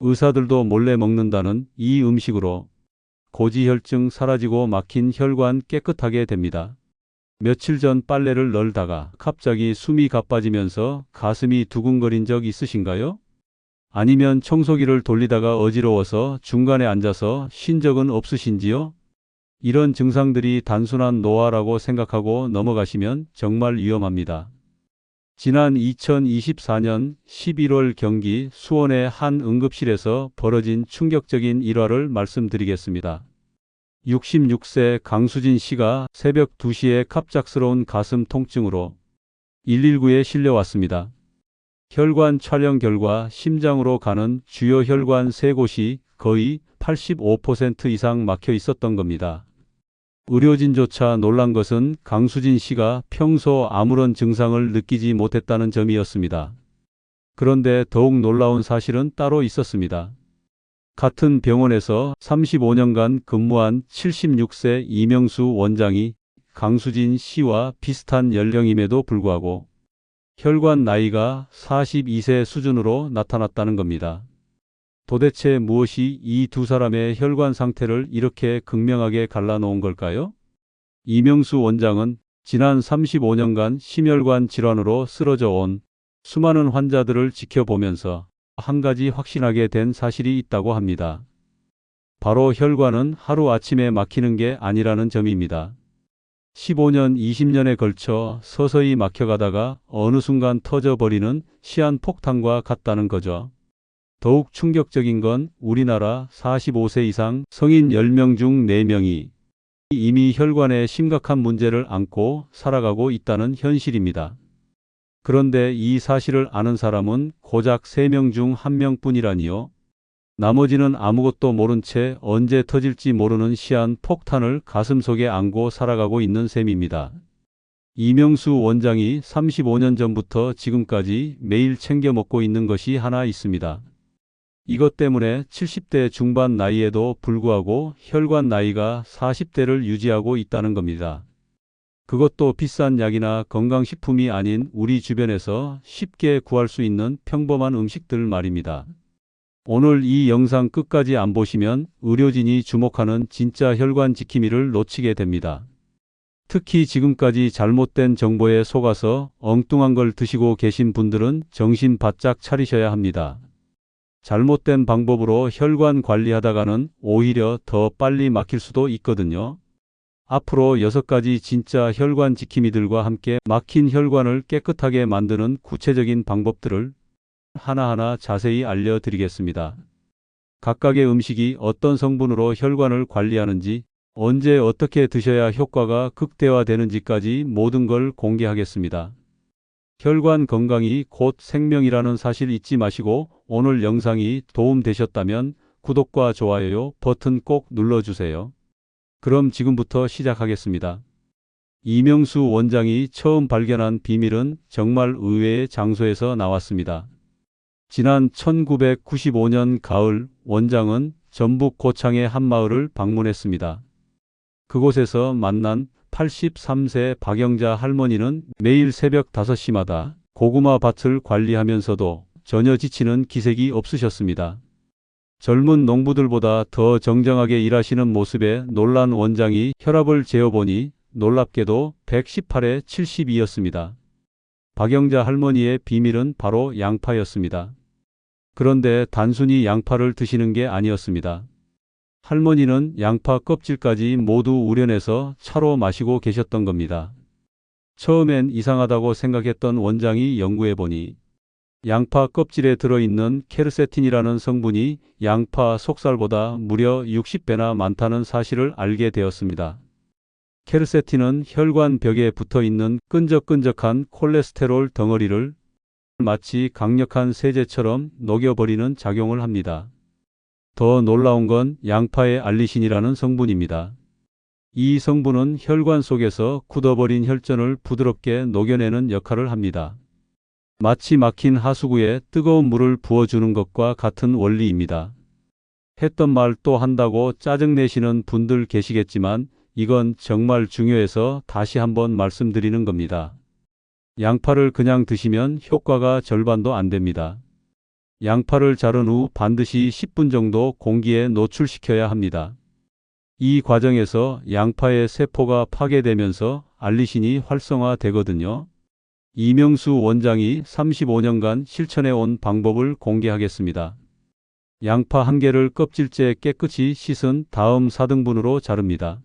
의사들도 몰래 먹는다는 이 음식으로 고지혈증 사라지고 막힌 혈관 깨끗하게 됩니다. 며칠 전 빨래를 널다가 갑자기 숨이 가빠지면서 가슴이 두근거린 적 있으신가요? 아니면 청소기를 돌리다가 어지러워서 중간에 앉아서 쉰 적은 없으신지요? 이런 증상들이 단순한 노화라고 생각하고 넘어가시면 정말 위험합니다. 지난 2024년 11월 경기 수원의 한 응급실에서 벌어진 충격적인 일화를 말씀드리겠습니다. 66세 강수진 씨가 새벽 2시에 갑작스러운 가슴 통증으로 119에 실려왔습니다. 혈관 촬영 결과 심장으로 가는 주요 혈관 3곳이 거의 85% 이상 막혀 있었던 겁니다. 의료진조차 놀란 것은 강수진 씨가 평소 아무런 증상을 느끼지 못했다는 점이었습니다. 그런데 더욱 놀라운 사실은 따로 있었습니다. 같은 병원에서 35년간 근무한 76세 이명수 원장이 강수진 씨와 비슷한 연령임에도 불구하고 혈관 나이가 42세 수준으로 나타났다는 겁니다. 도대체 무엇이 이 두 사람의 혈관 상태를 이렇게 극명하게 갈라놓은 걸까요? 이명수 원장은 지난 35년간 심혈관 질환으로 쓰러져 온 수많은 환자들을 지켜보면서 한 가지 확신하게 된 사실이 있다고 합니다. 바로 혈관은 하루아침에 막히는 게 아니라는 점입니다. 15년, 20년에 걸쳐 서서히 막혀가다가 어느 순간 터져버리는 시한폭탄과 같다는 거죠. 더욱 충격적인 건 우리나라 45세 이상 성인 10명 중 4명이 이미 혈관에 심각한 문제를 안고 살아가고 있다는 현실입니다. 그런데 이 사실을 아는 사람은 고작 3명 중 1명뿐이라니요. 나머지는 아무것도 모른 채 언제 터질지 모르는 시한 폭탄을 가슴속에 안고 살아가고 있는 셈입니다. 이명수 원장이 35년 전부터 지금까지 매일 챙겨 먹고 있는 것이 하나 있습니다. 이것 때문에 70대 중반 나이에도 불구하고 혈관 나이가 40대를 유지하고 있다는 겁니다. 그것도 비싼 약이나 건강식품이 아닌 우리 주변에서 쉽게 구할 수 있는 평범한 음식들 말입니다. 오늘 이 영상 끝까지 안 보시면 의료진이 주목하는 진짜 혈관 지킴이를 놓치게 됩니다. 특히 지금까지 잘못된 정보에 속아서 엉뚱한 걸 드시고 계신 분들은 정신 바짝 차리셔야 합니다. 잘못된 방법으로 혈관 관리하다가는 오히려 더 빨리 막힐 수도 있거든요. 앞으로 6가지 진짜 혈관 지킴이들과 함께 막힌 혈관을 깨끗하게 만드는 구체적인 방법들을 하나하나 자세히 알려드리겠습니다. 각각의 음식이 어떤 성분으로 혈관을 관리하는지, 언제 어떻게 드셔야 효과가 극대화되는지까지 모든 걸 공개하겠습니다. 혈관 건강이 곧 생명이라는 사실 잊지 마시고 오늘 영상이 도움되셨다면 구독과 좋아요 버튼 꼭 눌러주세요. 그럼 지금부터 시작하겠습니다. 이명수 원장이 처음 발견한 비밀은 정말 의외의 장소에서 나왔습니다. 지난 1995년 가을 원장은 전북 고창의 한 마을을 방문했습니다. 그곳에서 만난 83세 박영자 할머니는 매일 새벽 5시마다 고구마 밭을 관리하면서도 전혀 지치는 기색이 없으셨습니다. 젊은 농부들보다 더 정정하게 일하시는 모습에 놀란 원장이 혈압을 재어보니 놀랍게도 118에 72였습니다. 박영자 할머니의 비밀은 바로 양파였습니다. 그런데 단순히 양파를 드시는 게 아니었습니다. 할머니는 양파 껍질까지 모두 우려내서 차로 마시고 계셨던 겁니다. 처음엔 이상하다고 생각했던 원장이 연구해보니 양파 껍질에 들어있는 케르세틴이라는 성분이 양파 속살보다 무려 60배나 많다는 사실을 알게 되었습니다. 케르세틴은 혈관 벽에 붙어있는 끈적끈적한 콜레스테롤 덩어리를 마치 강력한 세제처럼 녹여버리는 작용을 합니다. 더 놀라운 건 양파의 알리신이라는 성분입니다. 이 성분은 혈관 속에서 굳어버린 혈전을 부드럽게 녹여내는 역할을 합니다. 마치 막힌 하수구에 뜨거운 물을 부어주는 것과 같은 원리입니다. 했던 말 또 한다고 짜증내시는 분들 계시겠지만 이건 정말 중요해서 다시 한번 말씀드리는 겁니다. 양파를 그냥 드시면 효과가 절반도 안 됩니다. 양파를 자른 후 반드시 10분 정도 공기에 노출시켜야 합니다. 이 과정에서 양파의 세포가 파괴되면서 알리신이 활성화되거든요. 이명수 원장이 35년간 실천해 온 방법을 공개하겠습니다. 양파 한 개를 껍질째 깨끗이 씻은 다음 4등분으로 자릅니다.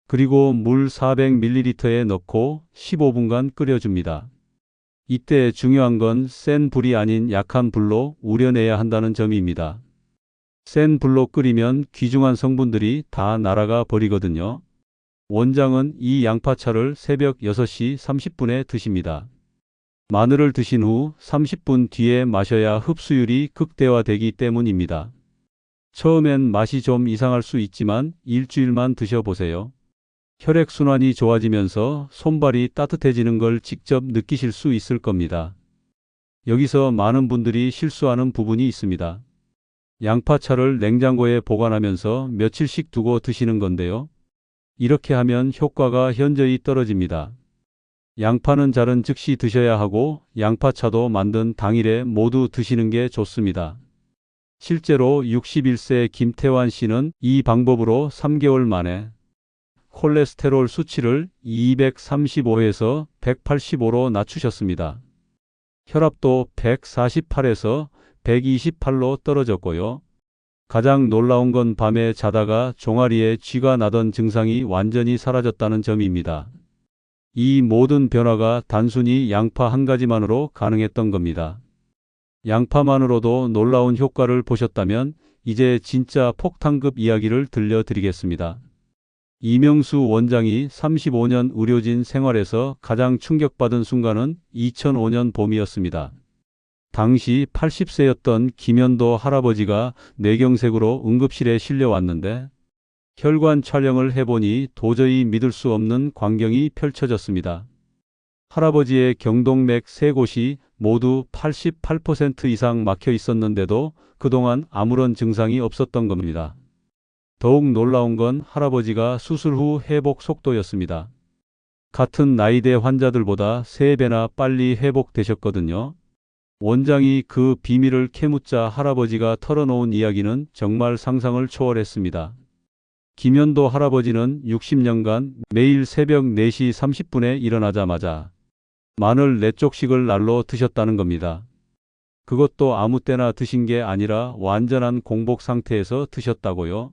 그리고 물 400ml에 넣고 15분간 끓여줍니다. 이때 중요한 건 센 불이 아닌 약한 불로 우려내야 한다는 점입니다. 센 불로 끓이면 귀중한 성분들이 다 날아가 버리거든요. 원장은 이 양파차를 새벽 6시 30분에 드십니다. 마늘을 드신 후 30분 뒤에 마셔야 흡수율이 극대화되기 때문입니다. 처음엔 맛이 좀 이상할 수 있지만 일주일만 드셔보세요. 혈액순환이 좋아지면서 손발이 따뜻해지는 걸 직접 느끼실 수 있을 겁니다. 여기서 많은 분들이 실수하는 부분이 있습니다. 양파차를 냉장고에 보관하면서 며칠씩 두고 드시는 건데요. 이렇게 하면 효과가 현저히 떨어집니다. 양파는 자른 즉시 드셔야 하고 양파차도 만든 당일에 모두 드시는 게 좋습니다. 실제로 61세 김태환 씨는 이 방법으로 3개월 만에 콜레스테롤 수치를 235에서 185로 낮추셨습니다. 혈압도 148에서 128로 떨어졌고요. 가장 놀라운 건 밤에 자다가 종아리에 쥐가 나던 증상이 완전히 사라졌다는 점입니다. 이 모든 변화가 단순히 양파 한 가지만으로 가능했던 겁니다. 양파만으로도 놀라운 효과를 보셨다면 이제 진짜 폭탄급 이야기를 들려드리겠습니다. 이명수 원장이 35년 의료진 생활에서 가장 충격받은 순간은 2005년 봄이었습니다. 당시 80세였던 김현도 할아버지가 뇌경색으로 응급실에 실려왔는데 혈관 촬영을 해보니 도저히 믿을 수 없는 광경이 펼쳐졌습니다. 할아버지의 경동맥 세 곳이 모두 88% 이상 막혀 있었는데도 그동안 아무런 증상이 없었던 겁니다. 더욱 놀라운 건 할아버지가 수술 후 회복 속도였습니다. 같은 나이대 환자들보다 3배나 빨리 회복되셨거든요. 원장이 그 비밀을 캐묻자 할아버지가 털어놓은 이야기는 정말 상상을 초월했습니다. 김현도 할아버지는 60년간 매일 새벽 4시 30분에 일어나자마자 마늘 4쪽씩을 날로 드셨다는 겁니다. 그것도 아무 때나 드신 게 아니라 완전한 공복 상태에서 드셨다고요.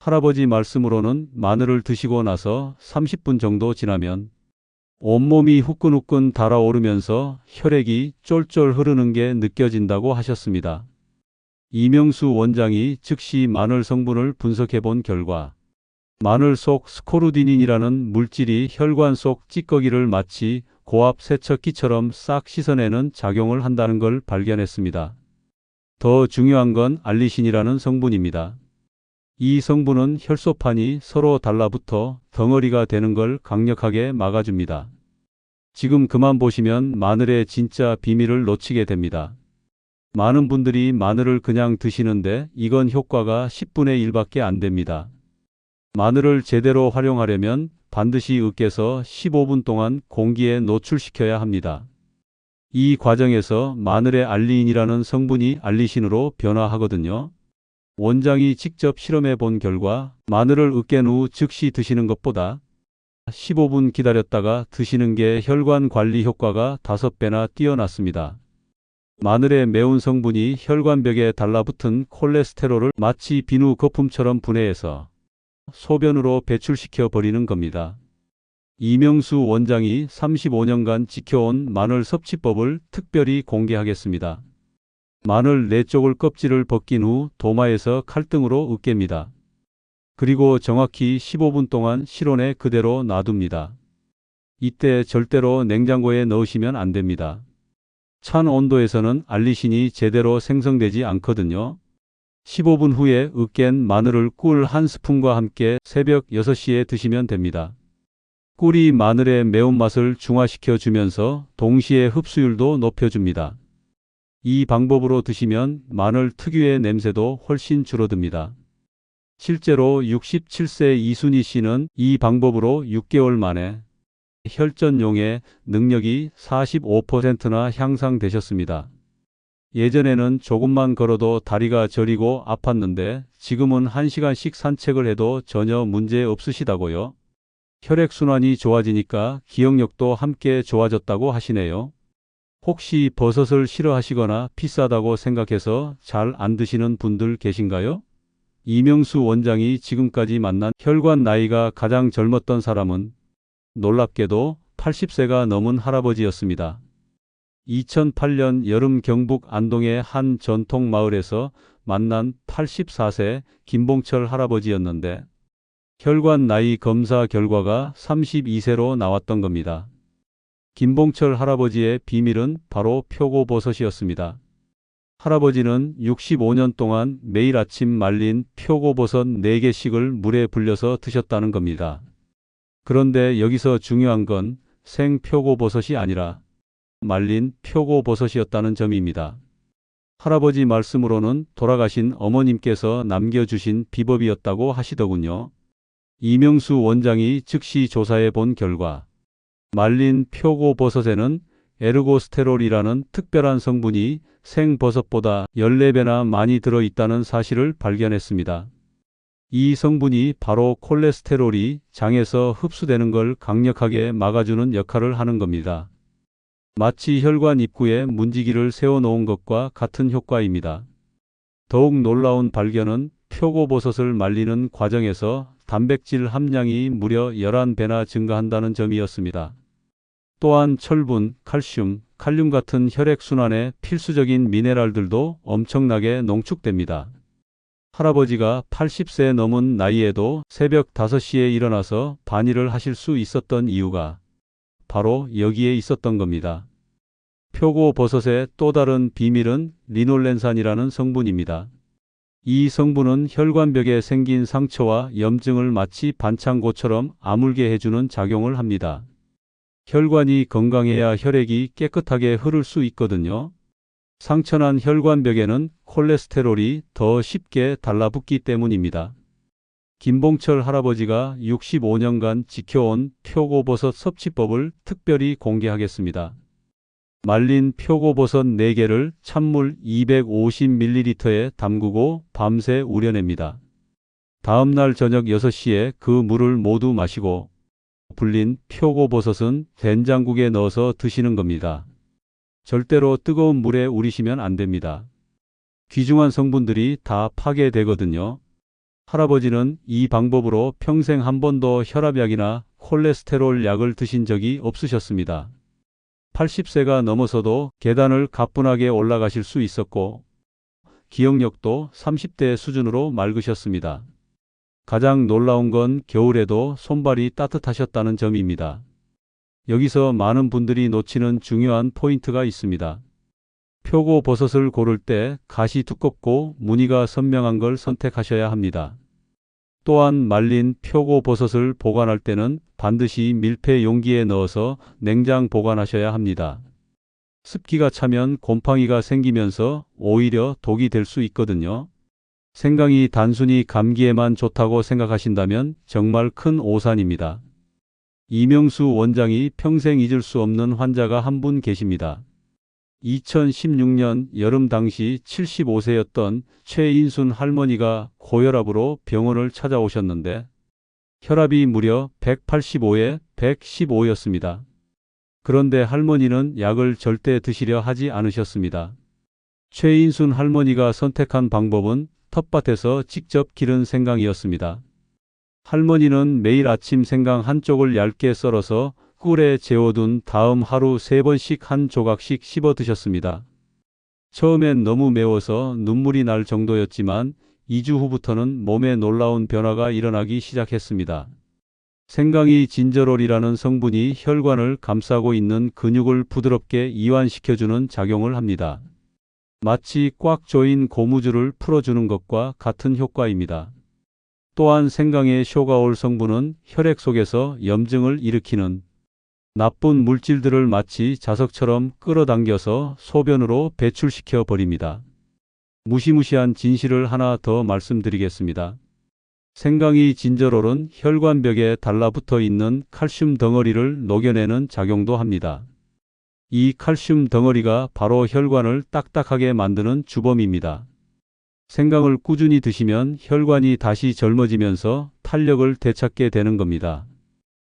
할아버지 말씀으로는 마늘을 드시고 나서 30분 정도 지나면 온몸이 후끈후끈 달아오르면서 혈액이 쫄쫄 흐르는 게 느껴진다고 하셨습니다. 이명수 원장이 즉시 마늘 성분을 분석해 본 결과 마늘 속 스코르디닌이라는 물질이 혈관 속 찌꺼기를 마치 고압 세척기처럼 싹 씻어내는 작용을 한다는 걸 발견했습니다. 더 중요한 건 알리신이라는 성분입니다. 이 성분은 혈소판이 서로 달라붙어 덩어리가 되는 걸 강력하게 막아줍니다. 지금 그만 보시면 마늘의 진짜 비밀을 놓치게 됩니다. 많은 분들이 마늘을 그냥 드시는데 이건 효과가 10분의 1밖에 안 됩니다. 마늘을 제대로 활용하려면 반드시 으깨서 15분 동안 공기에 노출시켜야 합니다. 이 과정에서 마늘의 알리인이라는 성분이 알리신으로 변화하거든요. 원장이 직접 실험해 본 결과 마늘을 으깬 후 즉시 드시는 것보다 15분 기다렸다가 드시는 게 혈관 관리 효과가 5배나 뛰어났습니다. 마늘의 매운 성분이 혈관벽에 달라붙은 콜레스테롤을 마치 비누 거품처럼 분해해서 소변으로 배출시켜 버리는 겁니다. 이명수 원장이 35년간 지켜온 마늘 섭취법을 특별히 공개하겠습니다. 마늘 4쪽을 껍질을 벗긴 후 도마에서 칼등으로 으깹니다. 그리고 정확히 15분 동안 실온에 그대로 놔둡니다. 이때 절대로 냉장고에 넣으시면 안 됩니다. 찬 온도에서는 알리신이 제대로 생성되지 않거든요. 15분 후에 으깬 마늘을 꿀 1스푼과 함께 새벽 6시에 드시면 됩니다. 꿀이 마늘의 매운맛을 중화시켜 주면서 동시에 흡수율도 높여줍니다. 이 방법으로 드시면 마늘 특유의 냄새도 훨씬 줄어듭니다. 실제로 67세 이순희 씨는 이 방법으로 6개월 만에 혈전용의 능력이 45%나 향상되셨습니다. 예전에는 조금만 걸어도 다리가 저리고 아팠는데 지금은 1시간씩 산책을 해도 전혀 문제 없으시다고요? 혈액순환이 좋아지니까 기억력도 함께 좋아졌다고 하시네요. 혹시 버섯을 싫어하시거나 비싸다고 생각해서 잘 안 드시는 분들 계신가요? 이명수 원장이 지금까지 만난 혈관 나이가 가장 젊었던 사람은 놀랍게도 80세가 넘은 할아버지였습니다. 2008년 여름 경북 안동의 한 전통 마을에서 만난 84세 김봉철 할아버지였는데 혈관 나이 검사 결과가 32세로 나왔던 겁니다. 김봉철 할아버지의 비밀은 바로 표고버섯이었습니다. 할아버지는 65년 동안 매일 아침 말린 표고버섯 4개씩을 물에 불려서 드셨다는 겁니다. 그런데 여기서 중요한 건 생표고버섯이 아니라 말린 표고버섯이었다는 점입니다. 할아버지 말씀으로는 돌아가신 어머님께서 남겨주신 비법이었다고 하시더군요. 이명수 원장이 즉시 조사해 본 결과 말린 표고버섯에는 에르고스테롤이라는 특별한 성분이 생버섯보다 14배나 많이 들어있다는 사실을 발견했습니다. 이 성분이 바로 콜레스테롤이 장에서 흡수되는 걸 강력하게 막아주는 역할을 하는 겁니다. 마치 혈관 입구에 문지기를 세워놓은 것과 같은 효과입니다. 더욱 놀라운 발견은 표고버섯을 말리는 과정에서 단백질 함량이 무려 11배나 증가한다는 점이었습니다. 또한 철분, 칼슘, 칼륨 같은 혈액순환에 필수적인 미네랄들도 엄청나게 농축됩니다. 할아버지가 80세 넘은 나이에도 새벽 5시에 일어나서 반일을 하실 수 있었던 이유가 바로 여기에 있었던 겁니다. 표고버섯의 또 다른 비밀은 리놀렌산이라는 성분입니다. 이 성분은 혈관벽에 생긴 상처와 염증을 마치 반창고처럼 아물게 해주는 작용을 합니다. 혈관이 건강해야 혈액이 깨끗하게 흐를 수 있거든요. 상처난 혈관벽에는 콜레스테롤이 더 쉽게 달라붙기 때문입니다. 김봉철 할아버지가 65년간 지켜온 표고버섯 섭취법을 특별히 공개하겠습니다. 말린 표고버섯 4개를 찬물 250ml에 담그고 밤새 우려냅니다. 다음날 저녁 6시에 그 물을 모두 마시고 불린 표고버섯은 된장국에 넣어서 드시는 겁니다. 절대로 뜨거운 물에 우리시면 안 됩니다. 귀중한 성분들이 다 파괴되거든요. 할아버지는 이 방법으로 평생 한 번도 혈압약이나 콜레스테롤 약을 드신 적이 없으셨습니다. 80세가 넘어서도 계단을 가뿐하게 올라가실 수 있었고 기억력도 30대 수준으로 맑으셨습니다. 가장 놀라운 건 겨울에도 손발이 따뜻하셨다는 점입니다. 여기서 많은 분들이 놓치는 중요한 포인트가 있습니다. 표고버섯을 고를 때 가시 두껍고 무늬가 선명한 걸 선택하셔야 합니다. 또한 말린 표고버섯을 보관할 때는 반드시 밀폐 용기에 넣어서 냉장 보관하셔야 합니다. 습기가 차면 곰팡이가 생기면서 오히려 독이 될 수 있거든요. 생강이 단순히 감기에만 좋다고 생각하신다면 정말 큰 오산입니다. 이명수 원장이 평생 잊을 수 없는 환자가 한 분 계십니다. 2016년 여름 당시 75세였던 최인순 할머니가 고혈압으로 병원을 찾아오셨는데 혈압이 무려 185에 115였습니다. 그런데 할머니는 약을 절대 드시려 하지 않으셨습니다. 최인순 할머니가 선택한 방법은 텃밭에서 직접 기른 생강이었습니다. 할머니는 매일 아침 생강 한쪽을 얇게 썰어서 꿀에 재워둔 다음 하루 3번씩 한 조각씩 씹어 드셨습니다. 처음엔 너무 매워서 눈물이 날 정도였지만 2주 후부터는 몸에 놀라운 변화가 일어나기 시작했습니다. 생강이 진저롤이라는 성분이 혈관을 감싸고 있는 근육을 부드럽게 이완시켜주는 작용을 합니다. 마치 꽉 조인 고무줄을 풀어주는 것과 같은 효과입니다. 또한 생강의 쇼가올 성분은 혈액 속에서 염증을 일으키는 나쁜 물질들을 마치 자석처럼 끌어당겨서 소변으로 배출시켜 버립니다. 무시무시한 진실을 하나 더 말씀드리겠습니다. 생강이 진저롤은 혈관벽에 달라붙어 있는 칼슘 덩어리를 녹여내는 작용도 합니다. 이 칼슘 덩어리가 바로 혈관을 딱딱하게 만드는 주범입니다. 생강을 꾸준히 드시면 혈관이 다시 젊어지면서 탄력을 되찾게 되는 겁니다.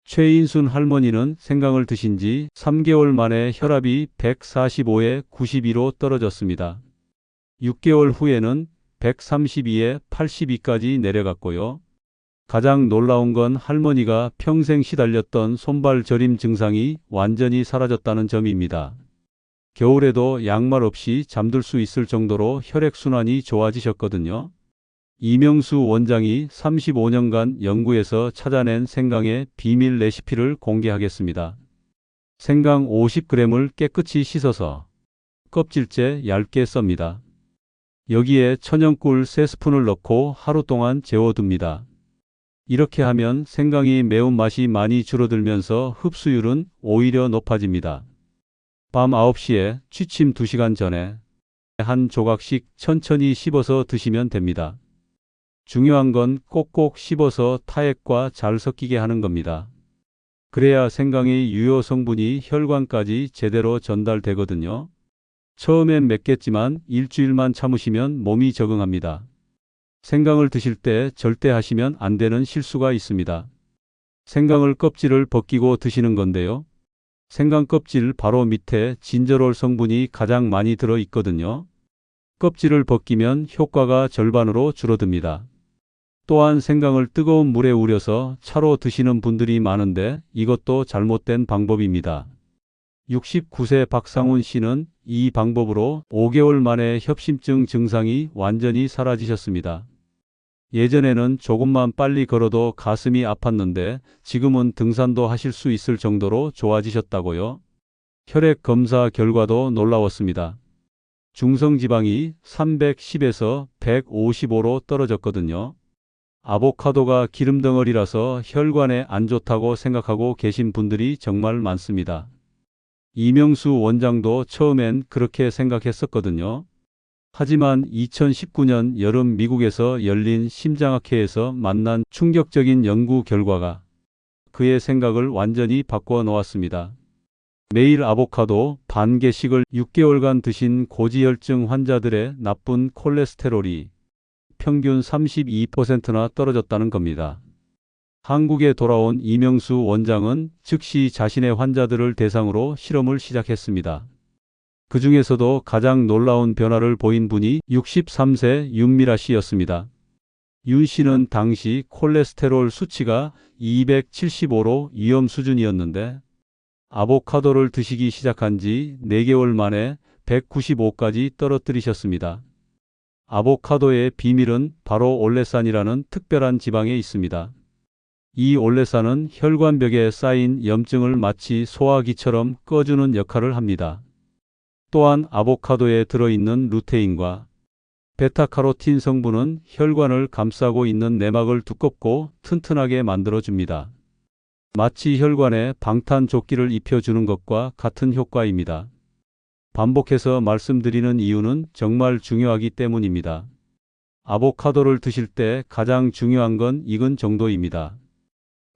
최인순 할머니는 생강을 드신 지 3개월 만에 혈압이 145에 92로 떨어졌습니다. 6개월 후에는 132에 82까지 내려갔고요. 가장 놀라운 건 할머니가 평생 시달렸던 손발 저림 증상이 완전히 사라졌다는 점입니다. 겨울에도 양말 없이 잠들 수 있을 정도로 혈액순환이 좋아지셨거든요. 이명수 원장이 35년간 연구해서 찾아낸 생강의 비밀 레시피를 공개하겠습니다. 생강 50g을 깨끗이 씻어서 껍질째 얇게 썹니다. 여기에 천연꿀 3스푼을 넣고 하루 동안 재워둡니다. 이렇게 하면 생강이 매운맛이 많이 줄어들면서 흡수율은 오히려 높아집니다. 밤 9시에 취침 2시간 전에 한 조각씩 천천히 씹어서 드시면 됩니다. 중요한 건 꼭꼭 씹어서 타액과 잘 섞이게 하는 겁니다. 그래야 생강의 유효 성분이 혈관까지 제대로 전달되거든요. 처음엔 맵겠지만 일주일만 참으시면 몸이 적응합니다. 생강을 드실 때 절대 하시면 안 되는 실수가 있습니다. 생강을 껍질을 벗기고 드시는 건데요. 생강 껍질 바로 밑에 진저롤 성분이 가장 많이 들어 있거든요. 껍질을 벗기면 효과가 절반으로 줄어듭니다. 또한 생강을 뜨거운 물에 우려서 차로 드시는 분들이 많은데 이것도 잘못된 방법입니다. 69세 박상훈 씨는 이 방법으로 5개월 만에 협심증 증상이 완전히 사라지셨습니다. 예전에는 조금만 빨리 걸어도 가슴이 아팠는데 지금은 등산도 하실 수 있을 정도로 좋아지셨다고요. 혈액 검사 결과도 놀라웠습니다. 중성지방이 310에서 155로 떨어졌거든요. 아보카도가 기름덩어리라서 혈관에 안 좋다고 생각하고 계신 분들이 정말 많습니다. 이명수 원장도 처음엔 그렇게 생각했었거든요. 하지만 2019년 여름 미국에서 열린 심장학회에서 만난 충격적인 연구 결과가 그의 생각을 완전히 바꿔 놓았습니다. 매일 아보카도 반 개씩을 6개월간 드신 고지혈증 환자들의 나쁜 콜레스테롤이 평균 32%나 떨어졌다는 겁니다. 한국에 돌아온 이명수 원장은 즉시 자신의 환자들을 대상으로 실험을 시작했습니다. 그 중에서도 가장 놀라운 변화를 보인 분이 63세 윤미라 씨였습니다. 윤 씨는 당시 콜레스테롤 수치가 275로 위험 수준이었는데 아보카도를 드시기 시작한 지 4개월 만에 195까지 떨어뜨리셨습니다. 아보카도의 비밀은 바로 올레산이라는 특별한 지방에 있습니다. 이 올레산은 혈관벽에 쌓인 염증을 마치 소화기처럼 꺼주는 역할을 합니다. 또한 아보카도에 들어있는 루테인과 베타카로틴 성분은 혈관을 감싸고 있는 내막을 두껍고 튼튼하게 만들어줍니다. 마치 혈관에 방탄조끼를 입혀주는 것과 같은 효과입니다. 반복해서 말씀드리는 이유는 정말 중요하기 때문입니다. 아보카도를 드실 때 가장 중요한 건 익은 정도입니다.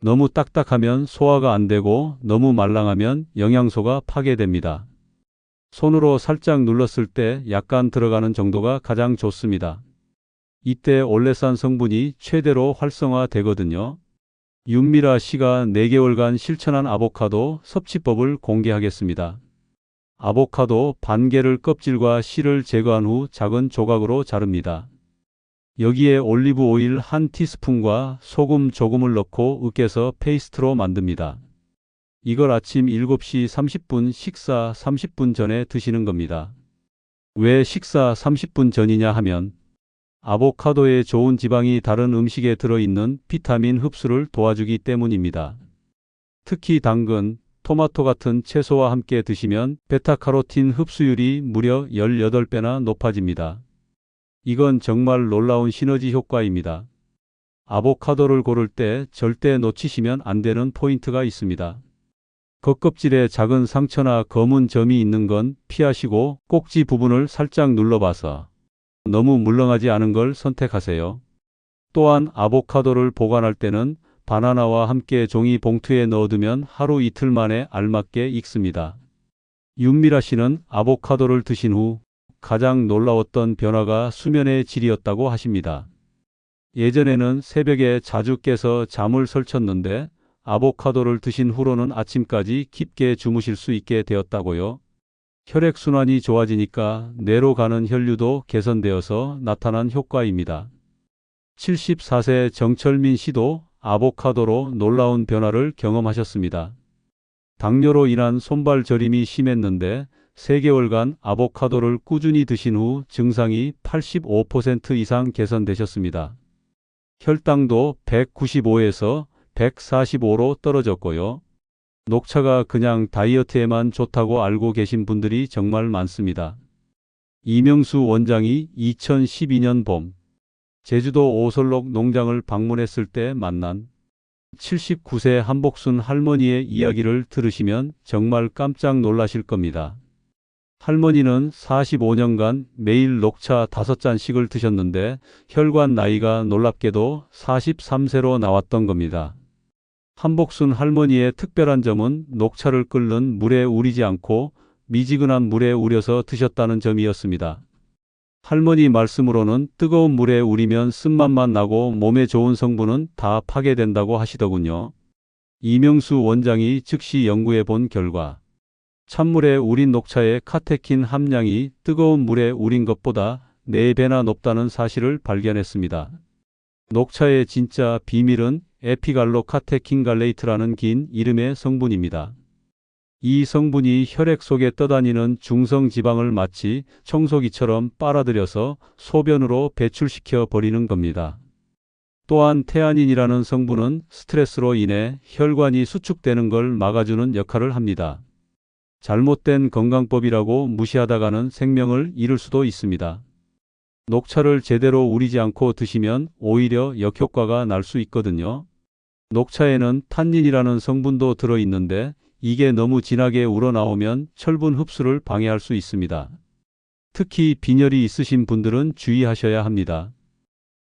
너무 딱딱하면 소화가 안 되고 너무 말랑하면 영양소가 파괴됩니다. 손으로 살짝 눌렀을 때 약간 들어가는 정도가 가장 좋습니다. 이때 올레산 성분이 최대로 활성화되거든요. 윤미라 씨가 4개월간 실천한 아보카도 섭취법을 공개하겠습니다. 아보카도 반 개를 껍질과 씨를 제거한 후 작은 조각으로 자릅니다. 여기에 올리브 오일 1티스푼과 소금 조금을 넣고 으깨서 페이스트로 만듭니다. 이걸 아침 7시 30분 식사 30분 전에 드시는 겁니다. 왜 식사 30분 전이냐 하면 아보카도에 좋은 지방이 다른 음식에 들어있는 비타민 흡수를 도와주기 때문입니다. 특히 당근, 토마토 같은 채소와 함께 드시면 베타카로틴 흡수율이 무려 18배나 높아집니다. 이건 정말 놀라운 시너지 효과입니다. 아보카도를 고를 때 절대 놓치시면 안 되는 포인트가 있습니다. 겉껍질에 작은 상처나 검은 점이 있는 건 피하시고 꼭지 부분을 살짝 눌러봐서 너무 물렁하지 않은 걸 선택하세요. 또한 아보카도를 보관할 때는 바나나와 함께 종이 봉투에 넣어두면 하루 이틀 만에 알맞게 익습니다. 윤미라 씨는 아보카도를 드신 후 가장 놀라웠던 변화가 수면의 질이었다고 하십니다. 예전에는 새벽에 자주 깨서 잠을 설쳤는데 아보카도를 드신 후로는 아침까지 깊게 주무실 수 있게 되었다고요. 혈액순환이 좋아지니까 뇌로 가는 혈류도 개선되어서 나타난 효과입니다. 74세 정철민 씨도 아보카도로 놀라운 변화를 경험하셨습니다. 당뇨로 인한 손발 저림이 심했는데 3개월간 아보카도를 꾸준히 드신 후 증상이 85% 이상 개선되셨습니다. 혈당도 195에서 145로 떨어졌고요. 녹차가 그냥 다이어트에만 좋다고 알고 계신 분들이 정말 많습니다. 이명수 원장이 2012년 봄 제주도 오설록 농장을 방문했을 때 만난 79세 한복순 할머니의 이야기를 들으시면 정말 깜짝 놀라실 겁니다. 할머니는 45년간 매일 녹차 5잔씩을 드셨는데 혈관 나이가 놀랍게도 43세로 나왔던 겁니다. 한복순 할머니의 특별한 점은 녹차를 끓는 물에 우리지 않고 미지근한 물에 우려서 드셨다는 점이었습니다. 할머니 말씀으로는 뜨거운 물에 우리면 쓴맛만 나고 몸에 좋은 성분은 다 파괴된다고 하시더군요. 이명수 원장이 즉시 연구해 본 결과 찬물에 우린 녹차의 카테킨 함량이 뜨거운 물에 우린 것보다 4배나 높다는 사실을 발견했습니다. 녹차의 진짜 비밀은 에피갈로카테킨갈레이트라는 긴 이름의 성분입니다. 이 성분이 혈액 속에 떠다니는 중성 지방을 마치 청소기처럼 빨아들여서 소변으로 배출시켜 버리는 겁니다. 또한 테아닌이라는 성분은 스트레스로 인해 혈관이 수축되는 걸 막아주는 역할을 합니다. 잘못된 건강법이라고 무시하다가는 생명을 잃을 수도 있습니다. 녹차를 제대로 우리지 않고 드시면 오히려 역효과가 날 수 있거든요. 녹차에는 탄닌이라는 성분도 들어있는데 이게 너무 진하게 우러나오면 철분 흡수를 방해할 수 있습니다. 특히 빈혈이 있으신 분들은 주의하셔야 합니다.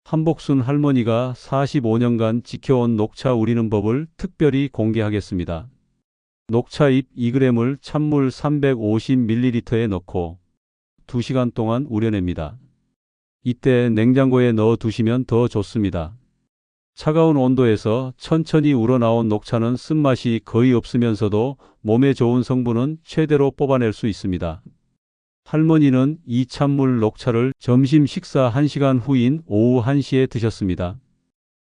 한복순 할머니가 45년간 지켜온 녹차 우리는 법을 특별히 공개하겠습니다. 녹차잎 2g을 찬물 350ml에 넣고 2시간 동안 우려냅니다. 이때 냉장고에 넣어 두시면 더 좋습니다. 차가운 온도에서 천천히 우러나온 녹차는 쓴맛이 거의 없으면서도 몸에 좋은 성분은 최대로 뽑아낼 수 있습니다. 할머니는 이 찬물 녹차를 점심 식사 1시간 후인 오후 1시에 드셨습니다.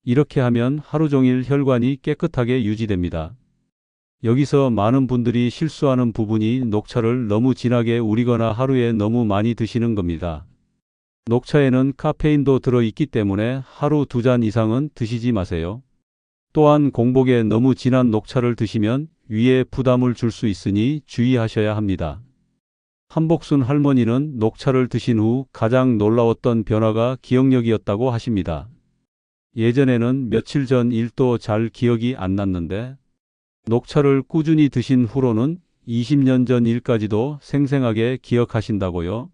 이렇게 하면 하루 종일 혈관이 깨끗하게 유지됩니다. 여기서 많은 분들이 실수하는 부분이 녹차를 너무 진하게 우리거나 하루에 너무 많이 드시는 겁니다. 녹차에는 카페인도 들어있기 때문에 하루 2잔 이상은 드시지 마세요. 또한 공복에 너무 진한 녹차를 드시면 위에 부담을 줄 수 있으니 주의하셔야 합니다. 한복순 할머니는 녹차를 드신 후 가장 놀라웠던 변화가 기억력이었다고 하십니다. 예전에는 며칠 전 일도 잘 기억이 안 났는데 녹차를 꾸준히 드신 후로는 20년 전 일까지도 생생하게 기억하신다고요.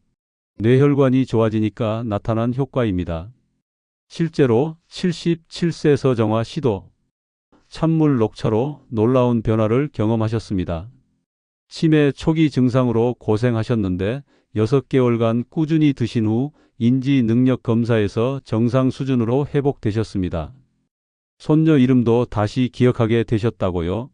뇌혈관이 좋아지니까 나타난 효과입니다. 실제로 77세 서정화 씨도 찬물 녹차로 놀라운 변화를 경험하셨습니다. 치매 초기 증상으로 고생하셨는데 6개월간 꾸준히 드신 후 인지 능력 검사에서 정상 수준으로 회복되셨습니다. 손녀 이름도 다시 기억하게 되셨다고요.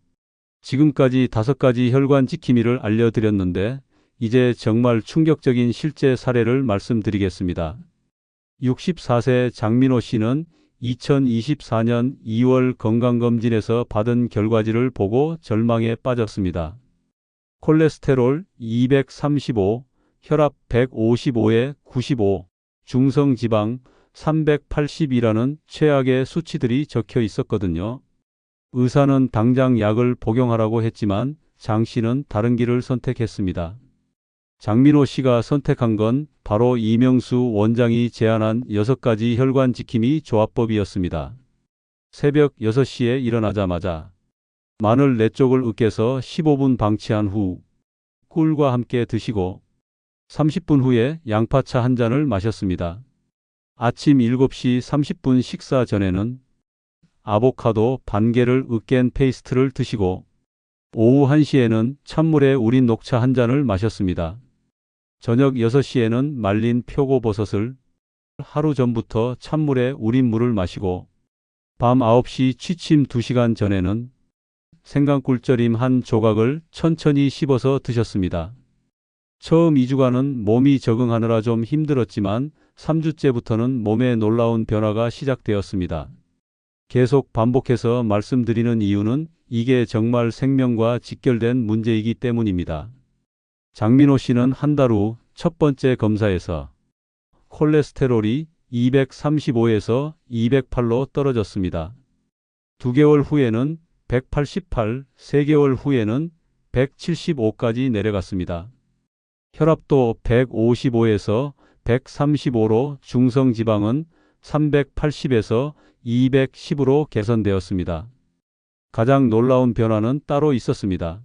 지금까지 5가지 혈관 지킴이를 알려드렸는데 이제 정말 충격적인 실제 사례를 말씀드리겠습니다. 64세 장민호 씨는 2024년 2월 건강검진에서 받은 결과지를 보고 절망에 빠졌습니다. 콜레스테롤 235, 혈압 155에 95, 중성지방 380이라는 최악의 수치들이 적혀 있었거든요. 의사는 당장 약을 복용하라고 했지만 장 씨는 다른 길을 선택했습니다. 장민호 씨가 선택한 건 바로 이명수 원장이 제안한 6가지 혈관 지킴이 조합법이었습니다. 새벽 6시에 일어나자마자 마늘 4쪽을 으깨서 15분 방치한 후 꿀과 함께 드시고 30분 후에 양파차 1잔을 마셨습니다. 아침 7시 30분 식사 전에는 아보카도 반 개를 으깬 페이스트를 드시고 오후 1시에는 찬물에 우린 녹차 한 잔을 마셨습니다. 저녁 6시에는 말린 표고버섯을 하루 전부터 찬물에 우린 물을 마시고 밤 9시 취침 2시간 전에는 생강꿀절임 한 조각을 천천히 씹어서 드셨습니다. 처음 2주간은 몸이 적응하느라 좀 힘들었지만 3주째부터는 몸에 놀라운 변화가 시작되었습니다. 계속 반복해서 말씀드리는 이유는 이게 정말 생명과 직결된 문제이기 때문입니다. 장민호 씨는 한 달 후 첫 번째 검사에서 콜레스테롤이 235에서 208로 떨어졌습니다. 2개월 후에는 188, 3개월 후에는 175까지 내려갔습니다. 혈압도 155에서 135로 중성지방은 380에서 210으로 개선되었습니다. 가장 놀라운 변화는 따로 있었습니다.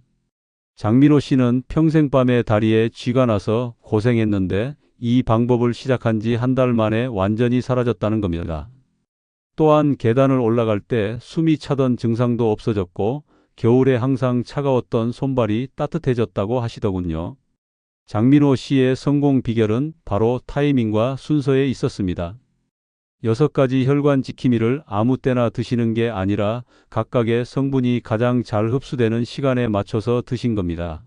장민호 씨는 평생 밤에 다리에 쥐가 나서 고생했는데 이 방법을 시작한 지 한 달 만에 완전히 사라졌다는 겁니다. 또한 계단을 올라갈 때 숨이 차던 증상도 없어졌고 겨울에 항상 차가웠던 손발이 따뜻해졌다고 하시더군요. 장민호 씨의 성공 비결은 바로 타이밍과 순서에 있었습니다. 6가지 혈관 지킴이를 아무 때나 드시는 게 아니라 각각의 성분이 가장 잘 흡수되는 시간에 맞춰서 드신 겁니다.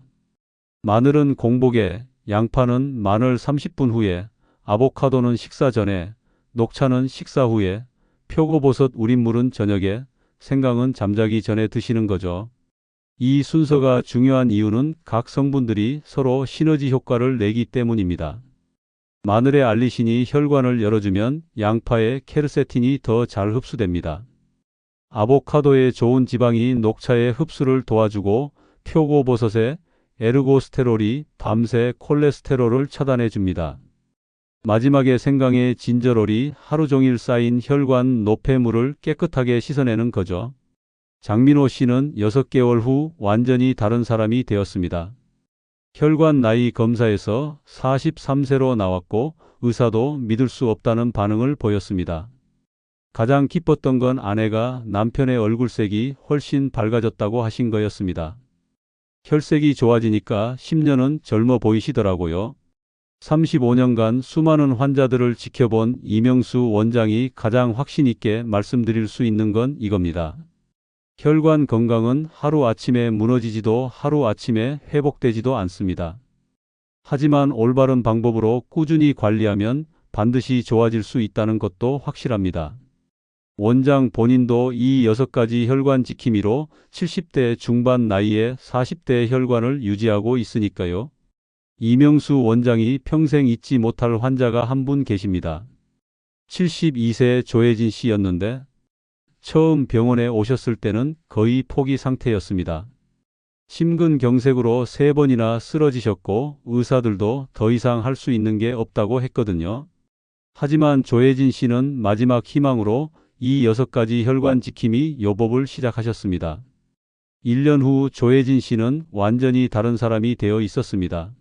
마늘은 공복에, 양파는 마늘 30분 후에, 아보카도는 식사 전에, 녹차는 식사 후에, 표고버섯 우린 물은 저녁에, 생강은 잠자기 전에 드시는 거죠. 이 순서가 중요한 이유는 각 성분들이 서로 시너지 효과를 내기 때문입니다. 마늘의 알리신이 혈관을 열어주면 양파의 케르세틴이 더 잘 흡수됩니다. 아보카도의 좋은 지방이 녹차의 흡수를 도와주고 표고버섯의 에르고스테롤이 밤새 콜레스테롤을 차단해 줍니다. 마지막에 생강의 진저롤이 하루 종일 쌓인 혈관 노폐물을 깨끗하게 씻어내는 거죠. 장민호 씨는 6개월 후 완전히 다른 사람이 되었습니다. 혈관 나이 검사에서 43세로 나왔고 의사도 믿을 수 없다는 반응을 보였습니다. 가장 기뻤던 건 아내가 남편의 얼굴색이 훨씬 밝아졌다고 하신 거였습니다. 혈색이 좋아지니까 10년은 젊어 보이시더라고요. 35년간 수많은 환자들을 지켜본 이명수 원장이 가장 확신 있게 말씀드릴 수 있는 건 이겁니다. 혈관 건강은 하루아침에 무너지지도 하루아침에 회복되지도 않습니다. 하지만 올바른 방법으로 꾸준히 관리하면 반드시 좋아질 수 있다는 것도 확실합니다. 원장 본인도 이 6가지 혈관 지킴이로 70대 중반 나이에 40대 혈관을 유지하고 있으니까요. 이명수 원장이 평생 잊지 못할 환자가 한 분 계십니다. 72세 조혜진 씨였는데 처음 병원에 오셨을 때는 거의 포기 상태였습니다. 심근경색으로 3번이나 쓰러지셨고 의사들도 더 이상 할 수 있는 게 없다고 했거든요. 하지만 조혜진 씨는 마지막 희망으로 이 6가지 혈관 지킴이 요법을 시작하셨습니다. 1년 후 조혜진 씨는 완전히 다른 사람이 되어 있었습니다.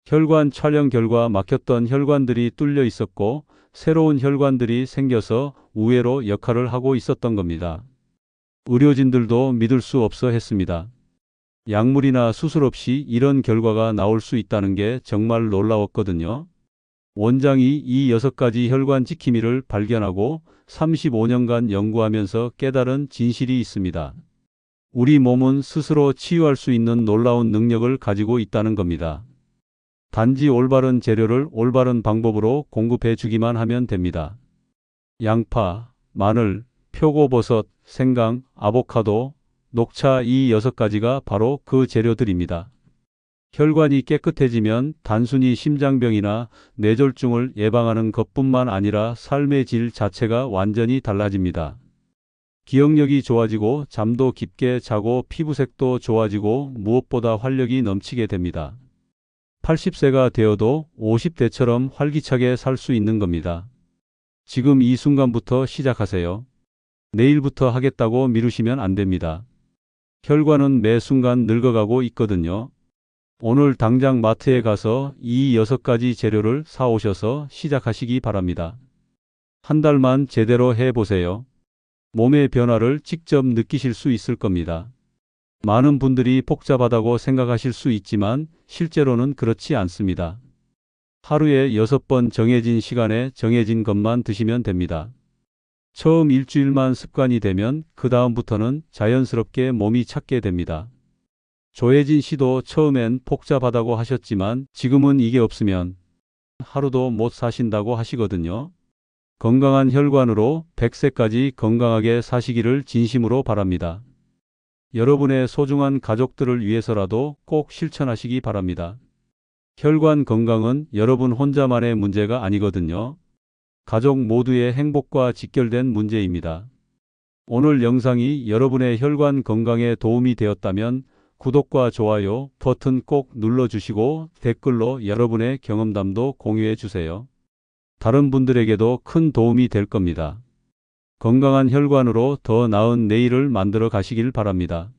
혈관 촬영 결과 막혔던 혈관들이 뚫려 있었고 새로운 혈관들이 생겨서 우회로 역할을 하고 있었던 겁니다. 의료진들도 믿을 수 없어 했습니다. 약물이나 수술 없이 이런 결과가 나올 수 있다는 게 정말 놀라웠거든요. 원장이 이 6가지 혈관 지킴이를 발견하고 35년간 연구하면서 깨달은 진실이 있습니다. 우리 몸은 스스로 치유할 수 있는 놀라운 능력을 가지고 있다는 겁니다. 단지 올바른 재료를 올바른 방법으로 공급해 주기만 하면 됩니다. 양파, 마늘, 표고버섯, 생강, 아보카도, 녹차 이 6가지가 바로 그 재료들입니다. 혈관이 깨끗해지면 단순히 심장병이나 뇌졸중을 예방하는 것뿐만 아니라 삶의 질 자체가 완전히 달라집니다. 기억력이 좋아지고 잠도 깊게 자고 피부색도 좋아지고 무엇보다 활력이 넘치게 됩니다. 80세가 되어도 50대처럼 활기차게 살 수 있는 겁니다. 지금 이 순간부터 시작하세요. 내일부터 하겠다고 미루시면 안 됩니다. 혈관은 매 순간 늙어가고 있거든요. 오늘 당장 마트에 가서 이 6가지 재료를 사오셔서 시작하시기 바랍니다. 한 달만 제대로 해보세요. 몸의 변화를 직접 느끼실 수 있을 겁니다. 많은 분들이 복잡하다고 생각하실 수 있지만 실제로는 그렇지 않습니다. 하루에 6번 정해진 시간에 정해진 것만 드시면 됩니다. 처음 일주일만 습관이 되면 그 다음부터는 자연스럽게 몸이 찾게 됩니다. 조혜진 씨도 처음엔 복잡하다고 하셨지만 지금은 이게 없으면 하루도 못 사신다고 하시거든요. 건강한 혈관으로 100세까지 건강하게 사시기를 진심으로 바랍니다. 여러분의 소중한 가족들을 위해서라도 꼭 실천하시기 바랍니다. 혈관 건강은 여러분 혼자만의 문제가 아니거든요. 가족 모두의 행복과 직결된 문제입니다. 오늘 영상이 여러분의 혈관 건강에 도움이 되었다면 구독과 좋아요 버튼 꼭 눌러주시고 댓글로 여러분의 경험담도 공유해 주세요. 다른 분들에게도 큰 도움이 될 겁니다. 건강한 혈관으로 더 나은 내일을 만들어 가시길 바랍니다.